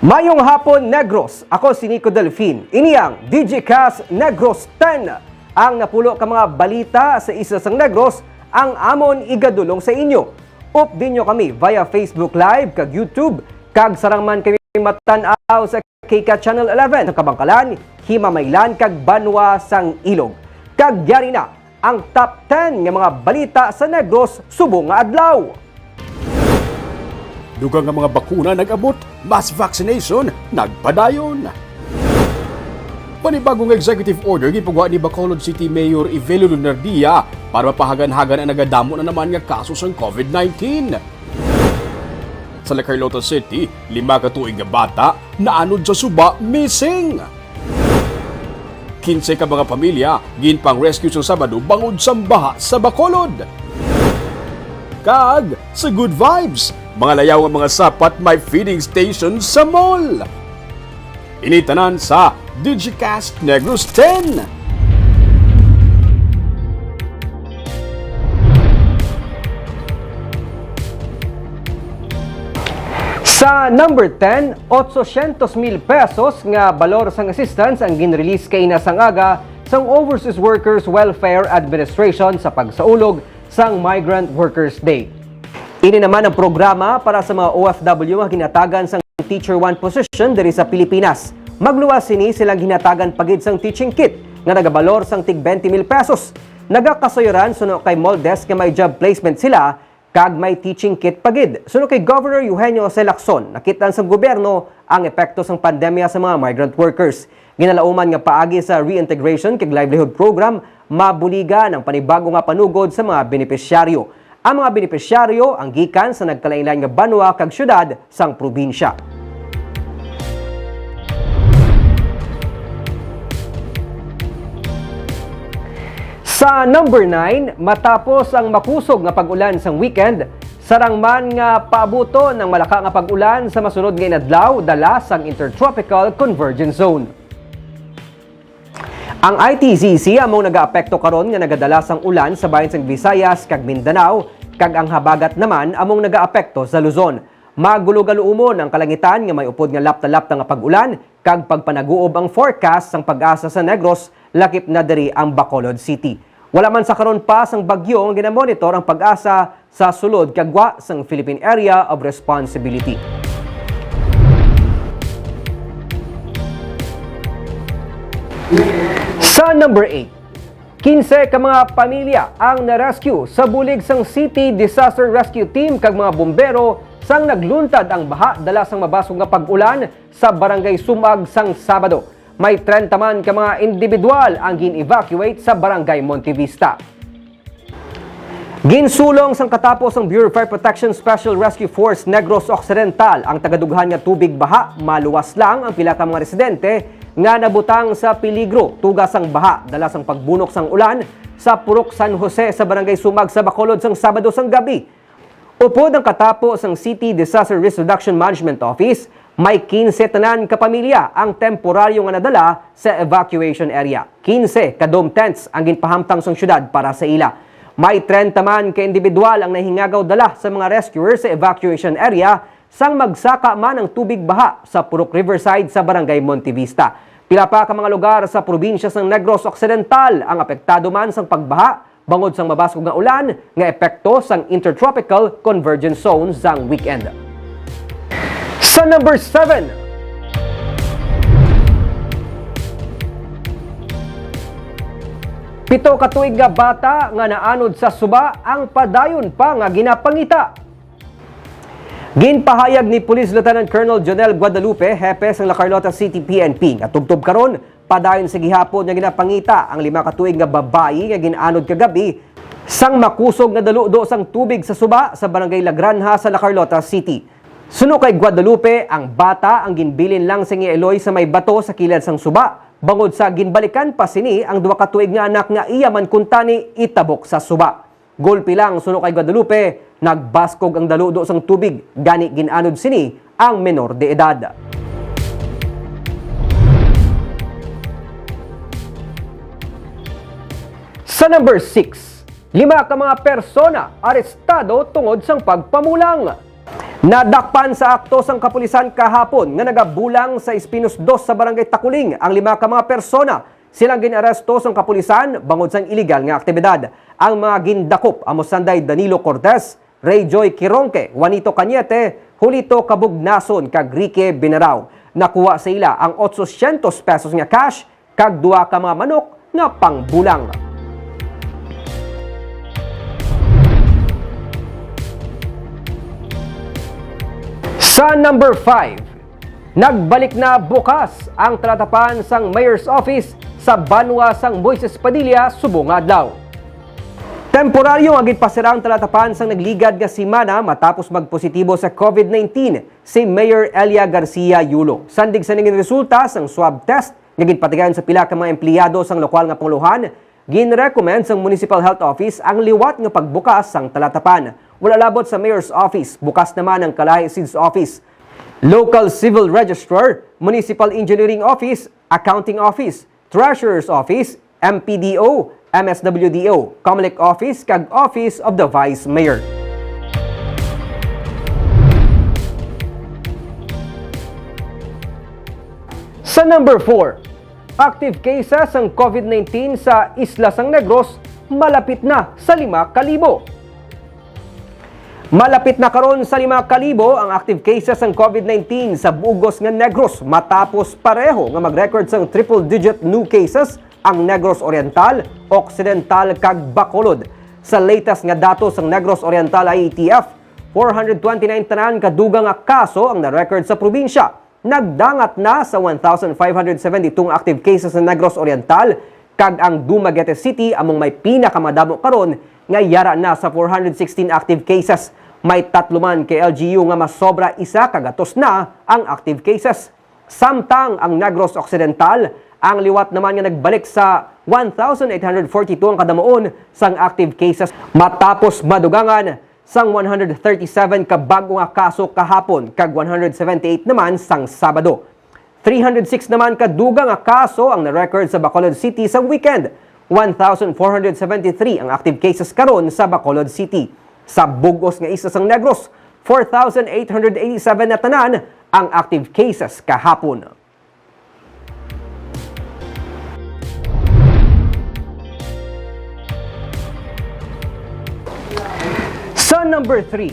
Mayong hapon, Negros. Ako si Nico Delfin. Iniyang Digicast Negros X. Ang napulo ka mga balita sa isa sang Negros, ang amon igadulong sa inyo. Update nyo kami via Facebook Live, kag YouTube, kag sarangman kami matanaw sa KK Channel 11 sa Kabangkalan, Himamaylan, kag Banwa sang Ilog. Kag yari na ang top 10 nga mga balita sa Negros subong nga adlaw. Dugang nga mga bakuna nag-abot, mass vaccination nagpadayon. Panibagong executive order gipagawa ni Bacolod City Mayor Ivelio Lunardia para mapahagan-hagan ang nagadamo na naman nga kaso sa COVID-19. Sa La Carlota City, 5 katuig nga bata naanod sa suba missing. 15 ka mga pamilya ginpang rescue sa Sabado bangod sa baha sa Bacolod. Kag sa Good Vibes, mga layaw nga mga sapat may feeding station sa mall. Initanan sa Digicast Negros X. Sa number 10, 800,000 pesos nga balor sang assistance ang ginrelease kay nasangaga sang Overseas Workers Welfare Administration sa pagsaulog sang Migrant Workers Day. Ini naman ang programa para sa mga OFW nga ginatagan sang Teacher 1 position diri sa Pilipinas. Magluwas sini silang ginatagan pagid sang teaching kit nga nagabalor sang tig 20,000 pesos. Nagakasayoran suno kay Moldes nga may job placement sila kag may teaching kit pagid. Suno kay Governor Eugenio C. Lacson, nakitaan sa gobyerno ang epekto sang pandemya sa mga migrant workers. Ginalauman nga paagi sa reintegration kag livelihood program, mabuligan ang panibago nga panugod sa mga benepisyaryo. Ang mga benepisyaryo ang gikan sa nagkalain-lain nga banwa kag syudad sang probinsya. Sa number 9, matapos ang makusog nga pag-ulan sang weekend, sarangman nga paabuto ng malaka nga pag-ulan sa masunod nga inadlaw dala sang Intertropical Convergence Zone. Ang ITZC among nagaapekto karon nga nagadala sang ulan sa bahin sang Visayas kag Mindanao, kag ang habagat naman among nagaapekto sa Luzon. Magulo-galuumon ang kalangitan nga may upod nga lapta-lapta nga pag-ulan kag pagpanaguob ang forecast sang pag-asa sa Negros, lakip na diri ang Bacolod City. Wala man sa karon pa sang bagyo nga ginamonitor ang pag-asa sa sulod kagwa sang Philippine Area of Responsibility. Sa number 8, 15 ka mga pamilya ang na-rescue sa bulig sang City Disaster Rescue Team kag mga bombero sang nagluntad ang baha dala sang mabasog nga pag-ulan sa Barangay Sumag sang Sabado. May 30 man ka mga individual ang gin-evacuate sa Barangay Montevista. Ginsulong sang katapos ang Bureau of Fire Protection Special Rescue Force Negros Occidental ang tagadughan nga tubig baha, maluwas lang ang pila ka mga residente nga nabutang sa peligro tugas ang baha dala sang pagbunok sang ulan sa Purok San Jose sa Barangay Sumag sa Bacolod sang Sabado sang gabi. Upod ang katapos ang City Disaster Risk Reduction Management Office, may 15 tanan ka pamilya ang temporaryo nga nadala sa evacuation area. 15 ka dome tents ang ginpahamtang sang syudad para sa ila. May 30 man ka individual ang nahingagaw dala sa mga rescuers sa evacuation area sang magsaka man ang tubig baha sa Purok Riverside sa Barangay Montevista. Pila pa ka mga lugar sa probinsya sang Negros Occidental ang apektado man sang pagbaha bangod sang mabasog nga ulan nga epekto sang Intertropical Convergence Zone sang weekend. Sa number 7, pito katuig nga bata nga naanod sa suba ang padayon pa nga ginapangita. Ginpahayag ni Police Lieutenant Colonel Jonel Guadalupe, hepe sang La Carlota City PNP, nga tubtob karon padayon sa gihapon nga ginapangita ang 5 katuig nga babayi nga ginanod kagabi sang makusog nga daludo sang tubig sa suba sa Barangay La Granja sa La Carlota City. Suno kay Guadalupe, ang bata ang ginbilin lang sa Eloy sa may bato sa kilid sang suba. Bangod sa ginbalikan pa sini ang 2 katuig nga anak nga iya man kuntani itabok sa suba. Golpe lang suno kay Guadalupe, nagbaskog ang daludo sang tubig, gani ginanod sini ang menor de edad. Sa number 6, 5 ka mga persona arestado tungod sang pagpamulang. Nadakpan sa aktos ang kapulisan kahapon nga nagabulang sa Espinos 2 sa Barangay Takuling ang 5 ka mga persona. Silang ginaresto sa kapulisan bangod sang illegal nga aktibidad. Ang mga gindakop amo sanday Danilo Cortez, Ray Joy Kironque, Juanito Cañete, Julito Kabugnason kag Rique Binaraw. Nakuha sa ila ang 800 pesos nga cash kag 2 ka mga manok nga pangbulang. Sa number 5, nagbalik na bukas ang talatapan sang Mayor's Office sa Banwa sang Moises Padilla, Subong adlaw. Temporaryo ang gitpasira ang talatapan sang nagligad nga simana matapos magpositibo sa COVID-19 si Mayor Elia Garcia Yulo. Sandig sa ningin resulta sang swab test nga ginpatigayon sa pila ka mga empleyado sang lokal nga panguluhan, ginrecommend sang Municipal Health Office ang liwat nga pagbukas sang talatapan. Wala labot sa Mayor's Office, bukas naman ang Kalahi SIDS Office, Local Civil Registrar, Municipal Engineering Office, Accounting Office, Treasurer's Office, MPDO, MSWDO, Comelec Office, kag Office of the Vice Mayor. Sa number 4, active cases ng COVID-19 sa Isla Sang Negros malapit na sa 5,000. Malapit na karon sa 5,000 ang active cases ng COVID-19 sa Bugos nga Negros matapos pareho nga mag-record sang triple-digit new cases ang Negros Oriental, Occidental kag Bacolod. Sa latest nga datos ng Negros Oriental IETF, 429 tanan kadugang nga kaso ang na-record sa probinsya. Nagdangat na sa 1,572 active cases ng Negros Oriental kag ang Dumaguete City among may pinakamadamo karon nga yara na sa 416 active cases. May 3 man kay LGU nga mas sobra isa kagatos na ang active cases. Samtang ang Negros Occidental, ang liwat naman nga nagbalik sa 1,842 ang kadamuon sang active cases matapos madugangan sang 137 ka bago nga kaso kahapon kag 178 naman sang Sabado. 306 naman kadugang nga kaso ang na-record sa Bacolod City sa weekend. 1,473 ang active cases karon sa Bacolod City. Sa Bugos nga isa sang Negros, 4,887 na tanan ang active cases kahapon. Sa number 3,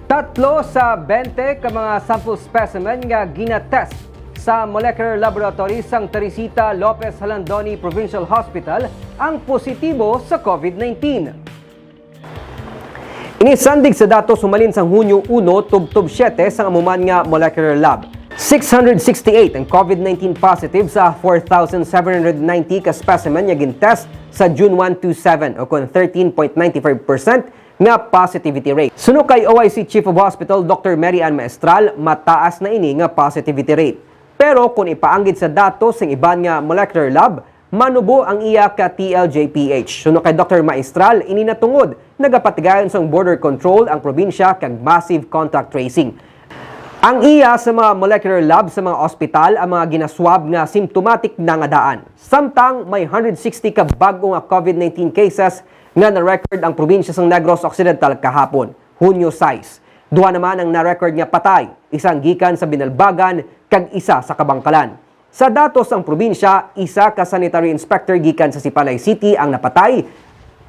3 sa 20 ka mga sample specimen nga ginatest sa molecular laboratory sang Teresita Lopez Halandoni Provincial Hospital ang positibo sa COVID-19. Inisandig sa datos sumalin sang Hunyo 1 tub 7 sa amuman nga molecular lab. 668 ang COVID-19 positive sa 4,790 ka specimen nga gintest sa June 1 to 7 o kon 13.95% nga positivity rate. Suno kay OIC Chief of Hospital Dr. Mary Ann Maestral, mataas na ini nga positivity rate. Pero kung ipaanggid sa datos ng iban nga molecular lab, manubo ang iya ka TLJPH. Suno kay Dr. Maestral, ini natungod nagapatigayon sang border control ang probinsya kag massive contact tracing. Ang iya sa mga molecular lab sa mga ospital ang mga ginaswab nga symptomatic na nga daan. Samtang may 160 ka bago nga COVID-19 cases nga na-record ang probinsya sang Negros Occidental kahapon, Hunyo 6. Duha naman ang na-record nga patay, isang gikan sa Binalbagan kag isa sa Kabangkalan. Sa datos ng probinsya, isa ka sanitary inspector gikan sa Sipalay City ang napatay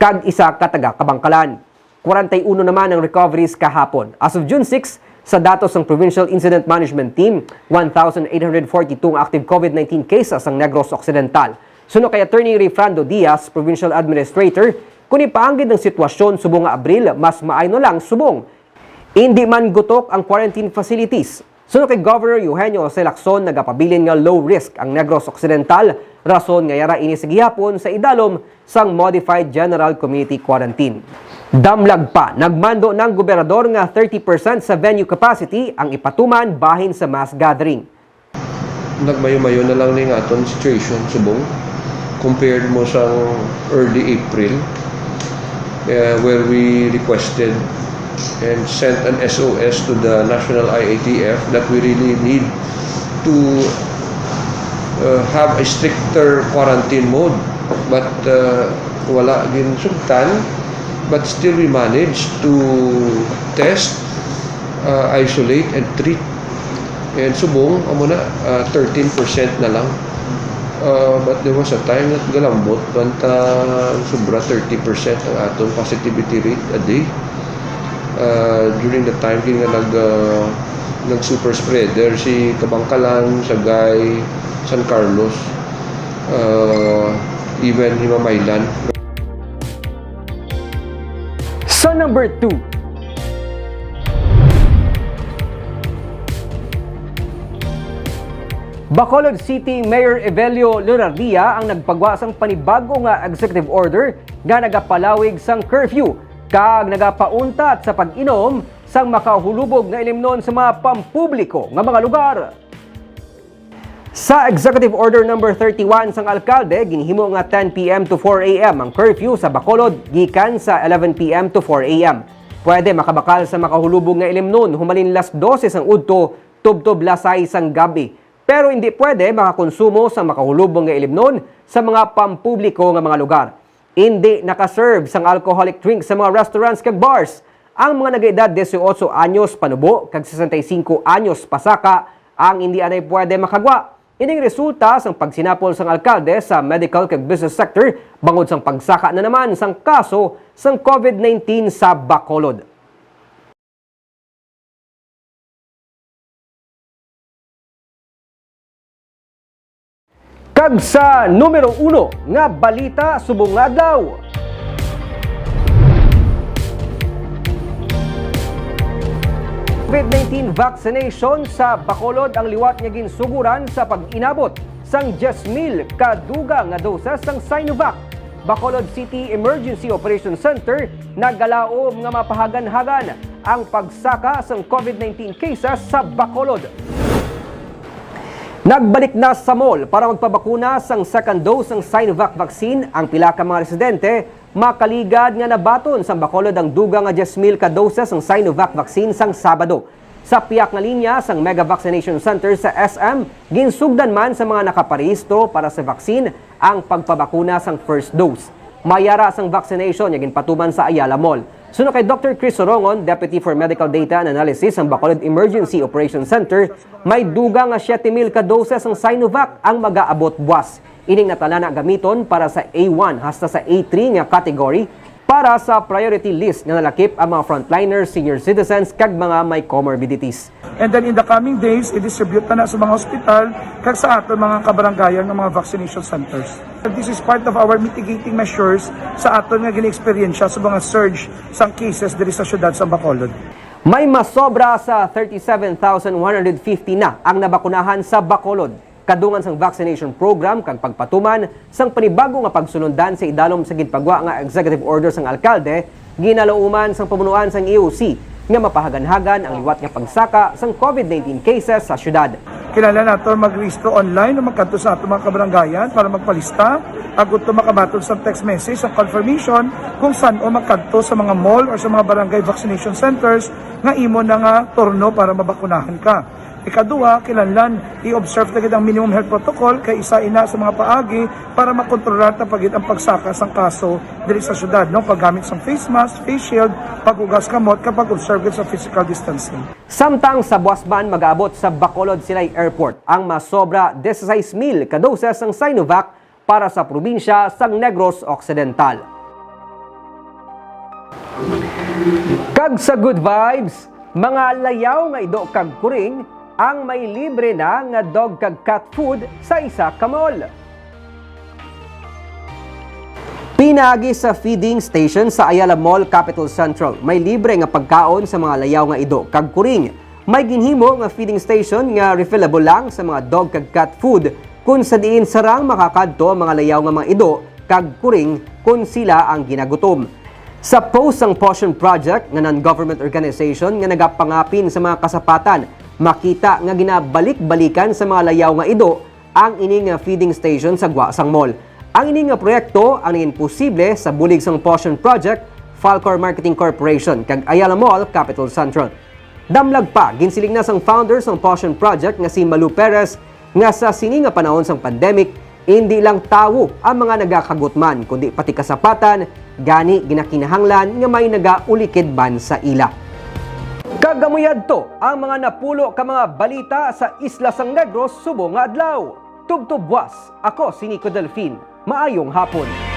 kag isa ka taga Kabangkalan. 41 naman ang recoveries kahapon. As of June 6, sa datos ng Provincial Incident Management Team, 1,842 active COVID-19 cases ang Negros Occidental. Suno kay Attorney Refrando Diaz, Provincial Administrator, kung ipaanggid ng sitwasyon subong nga Abril, mas maayno lang subong. Hindi man gutok ang quarantine facilities. Suno kay Governor Eugenio C. Lacson, nagapabilin nga low risk ang Negros Occidental, rason nga yara ini sa gihapon sa idalom sang Modified General Community Quarantine. Damlag pa, nagmando ng gobernador nga 30% sa venue capacity ang ipatuman bahin sa mass gathering. Nagmayo-mayo na lang ning aton situation subong compared mo sa early April where we requested and sent an SOS to the National IATF that we really need to have a stricter quarantine mode, but wala gin sugtan, but still we managed to test isolate and treat. And subong, amo na, 13% na lang. But there was a time that galambot, banta sobra 30% ang atong positivity rate a day. During the time king nga nag super spreader si Kabangkalan, Sagay, San Carlos, even Himamaylan. Sa number 2, Bacolod City Mayor Evelio Lunardia ang nagpagwa sang panibago nga executive order nga nagapalawig sang curfew kag nagapauntat sa pag-inom sang makahulubog nga ilimnon sa mga pampubliko nga mga lugar. Sa Executive Order number 31 sang alkalde, ginhimo nga 10 p.m. to 4 a.m. ang curfew sa Bacolod gikan sa 11 p.m. to 4 a.m. Pwede makabakal sa makahulubog nga ilimnon humalin las 12 sang udto tubtob lasay sang gabi. Pero hindi pwede makakonsumo sa makahulubong nga ilimnon sa mga pampubliko nga mga lugar. Hindi nakaserve sang alcoholic drinks sa mga restaurants kag bars. Ang mga nag-edad 18 anyos panubo kag 65 anyos pasaka ang hindi anay pwede makagwa. Ining resulta sang pagsinapol sang alkalde sa medical kag business sector bangod sang pagsaka na naman sang kaso sang COVID-19 sa Bacolod. Kag sa numero 1 nga balita subong adlaw. COVID-19 vaccination sa Bacolod ang liwat nga ginsuguran sa pag-inabot sang 10,000 kaduga nga doses sang Sinovac. Bacolod City Emergency Operations Center naggalaom nga mapahagan-hagan ang pagsaka sang COVID-19 cases sa Bacolod. Nagbalik na sa mall para magpabakuna sang second dose ng Sinovac vaccine ang pila ka mga residente makaligad nga nabaton sa Bacolod ang duga nga 10,000 ka doses ng Sinovac vaccine sang Sabado. Sa piyak nga linya sang Mega Vaccination Center sa SM, ginsugdan man sa mga nakaparehistro para sa vaccine ang pagpabakuna sang first dose. Mayara sang vaccination nga ginpatuman sa Ayala Mall. Suno kay Dr. Chris Sorongon, Deputy for Medical Data and Analysis ng Bacolod Emergency Operations Center, may duga nga 7,000 ka doses ng Sinovac ang mag-aabot buwas. Ining natala na gamiton para sa A1 hasta sa A3 nga category para sa priority list nga nalakip ang mga frontliners, senior citizens kag mga may comorbidities. And then in the coming days, i-distribute na sa mga hospital kag sa aton mga kabaranggayan ng mga vaccination centers. This is part of our mitigating measures sa aton nga gini-experiensya sa mga surge sang cases diri sa syudad sa Bacolod. May masobra sa 37,150 na ang nabakunahan sa Bacolod. Kadungan sang vaccination program kag pagpatuman sang panibago nga pagsulundan sa idalom sa ginpagwa nga executive order sang alkalde, ginalauman sang pamunuan sang EOC nga mapahagan-hagan ang liwat nga pagsaka sang COVID-19 cases sa syudad. Kilala nato mag-registro online o magkanto sa ato mga kabaranggayan para magpalista. Agot to makabatod sa text message sa confirmation kung saan o magkanto sa mga mall or sa mga barangay vaccination centers nga imo na nga turno para mabakunahan ka. Ikaduha, kinahanglan i-observe na ang minimum health protocol kay isa ina sa mga paagi para makontrolar na pagit ang pagsaka sang kaso diri sa syudad, no? Paggamit sang face mask, face shield, pag-ugas kamot kapag observe sa physical distancing. Samtang sa Buasban mag-aabot sa Bacolod Silay Airport ang masobra 16,000 ka doses ng Sinovac para sa probinsya sang Negros Occidental. Kag sa good vibes, mga layaw nga ido kag kuring ang may libre na nga dog kag cat food sa isa ka mall. Pinagi sa feeding station sa Ayala Mall, Capital Central, may libre nga pagkaon sa mga layaw nga ido kag kuring. May ginhimo nga feeding station nga refillable lang sa mga dog kag cat food kung sa diin sarang makakadto ang mga layaw nga mga ido kag kuring kung sila ang ginagutom. Sa post ang Portion Project nga non-government organization nga nagapangapin sa mga kasapatan, makita nga ginabalik-balikan sa mga layaw nga ido ang ining feeding station sa Guasang Mall. Ang ining proyekto ang naging posible sa bulig sang Portion Project, Falcor Marketing Corporation kag Ayala Mall, Capital Central. Damlag pa, ginsiling na sang founder sang Portion Project nga si Malu Perez nga sa sini nga panahon sang pandemic, hindi lang tawo ang mga nagakagutman kundi pati kasapatan, gani ginakinahanglan nga may nagaulikid ban sa ila. Kagamuyad to ang mga napulo ka mga balita sa Isla Sang Negros subong nga adlaw. Tubtubwas, ako si Nico Delfin. Maayong hapon.